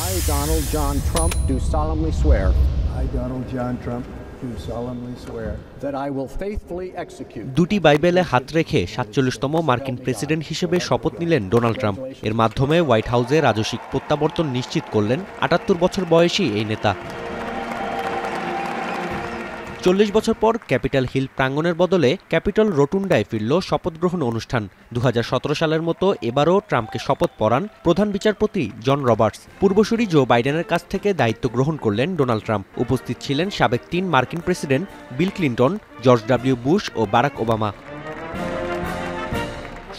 I, Donald John Trump, do solemnly swear. I, Donald John Trump, do solemnly swear. That I will faithfully execute. দুটি বাইবেলে হাত রেখে ৪৭তম মার্কিন president হিসেবে শপথ নিলেন ডোনাল্ড ট্রাম্প। এর মাধ্যমে হোয়াইট হাউসে রাজস্বিক প্রত্যাবর্তন নিশ্চিত করলেন ৭৮ বছর বয়সী এই নেতা। ৪০ বছর পর ক্যাপিটাল হিল প্রাঙ্গণের বদলে ক্যাপিটল রোটুন্ডায় ফিরল শপথ গ্রহণ অনুষ্ঠান। ২০১৭ সালের মতো এবারও ট্রাম্পকে শপথ পড়ান প্রধান বিচারপতি জন রবার্টস। পূর্বসূরি জো বাইডেনের কাছ থেকে দায়িত্ব গ্রহণ করলেন ডোনাল্ড ট্রাম্প। উপস্থিত ছিলেন সাবেক ৩ মার্কিন president Bill Clinton, George W Bush ও বারাক ওবামা।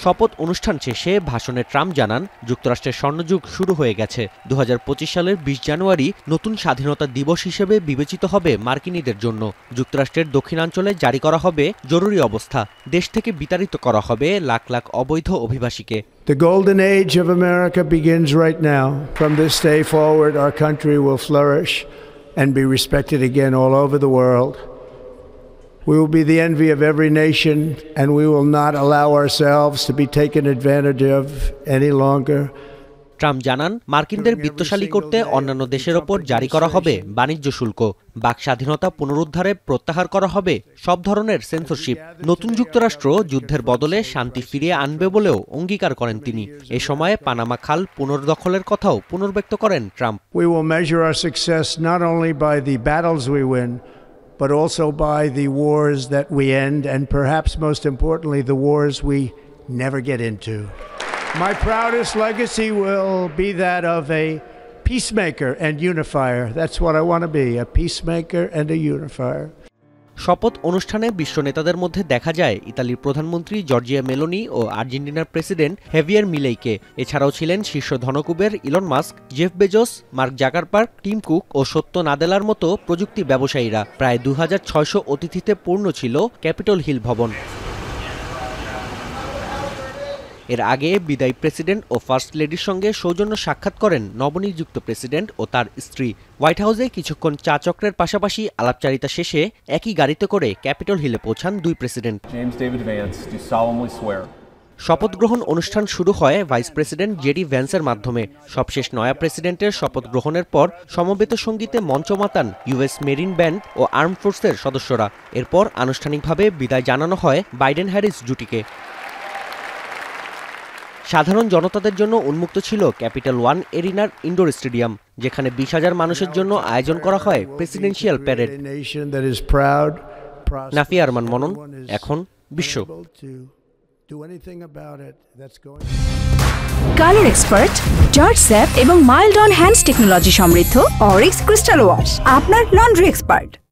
শপথ অনুষ্ঠান শেষে ভাষণে ট্রাম্প জানান, যুক্তরাষ্ট্রের স্বর্ণযুগ শুরু হয়ে গেছে। ২০২৫ সালের ২০ জানুয়ারি নতুন স্বাধীনতা দিবস হিসেবে বিবেচিত হবে মার্কিনীদের জন্য। যুক্তরাষ্ট্রের দক্ষিণাঞ্চলে জারি করা হবে জরুরি অবস্থা। দেশ থেকে বিতাড়িত করা হবে লাখ লাখ অবৈধ অভিবাসীকে। The golden age of America begins right now. From this day forward, our country will flourish and be respected again all over the world. We will be the envy of every nation, and we will not allow ourselves to be taken advantage of any longer. Trump জানান, মার্কিনদের বিত্তশালী করতে অন্যান্য দেশের ওপর জারি করা হবে বাণিজ্য শুল্ক। বাক স্বাধীনতা পুনরুদ্ধারে প্রত্যাহার করা হবে সব ধরনের সেন্সরশিপ। নতুন যুক্তরাষ্ট্র যুদ্ধের বদলে শান্তি ফিরিয়ে আনবে বলেও অঙ্গীকার করেন তিনি। এ সময়ে পানামা খাল পুনর্দখলের কথাও পুনর্ব্যক্ত করেন Trump. We will measure our success not only by the battles we win, but also by the wars that we end, and perhaps most importantly, the wars we never get into. My proudest legacy will be that of a peacemaker and unifier. That's what I want to be, a peacemaker and a unifier. শপথ অনুষ্ঠানে বিশ্ব নেতাদের মধ্যে দেখা যায় ইতালির প্রধানমন্ত্রী Giorgia Meloni ও আর্জেন্টিনার প্রেসিডেন্ট হেভিয়ার মিলেইকে। এছাড়াও ছিলেন শীর্ষ ধনকুবের Elon Musk, Jeff Bezos, Mark Zuckerberg, Tim Cook ও সত্য নাদেলার মতো প্রযুক্তি ব্যবসায়ীরা। প্রায় ২৬০০ অতিথিতে পূর্ণ ছিল ক্যাপিটল হিল ভবন। এর আগে বিদায়ী প্রেসিডেন্ট ও ফার্স্ট লেডির সঙ্গে সৌজন্য সাক্ষাৎ করেন নবনিযুক্ত প্রেসিডেন্ট ও তার স্ত্রী। হোয়াইট হাউসে কিছুক্ষণ চা চক্রের পাশাপাশি আলাপচারিতা শেষে একই গাড়িতে করে ক্যাপিটল হিলে পৌঁছান দুই প্রেসিডেন্ট। শপথ গ্রহণ অনুষ্ঠান শুরু হয় ভাইস প্রেসিডেন্ট জেডি ভ্যান্সের মাধ্যমে। সবশেষ নয়া প্রেসিডেন্টের শপথ গ্রহণের পর সমবেত সঙ্গীতে মঞ্চ মাতান ইউএস মেরিন ব্যান্ড ও আর্ম ফোর্সের সদস্যরা। এরপর আনুষ্ঠানিকভাবে বিদায় জানানো হয় বাইডেন হ্যারিস জুটিকে। সাধারণ জনতাদের জন্য উন্মুক্ত ছিল ক্যাপিটাল ওয়ান এরিনার ইনডোর স্টেডিয়াম, যেখানে ২০,০০০ মানুষের জন্য আয়োজন করা হয় প্রেসিডেন্সিয়াল প্যারেড। নাফিয়া আরমান মনন, এখন বিশ্ব। কালার এক্সপার্ট, জর্জ স্যাপ এবং মাইল্ড অন হ্যান্ডস টেকনোলজি সমৃদ্ধ অরিক্স ক্রিস্টাল ওয়াশ আপনার লন্ড্রি এক্সপার্ট।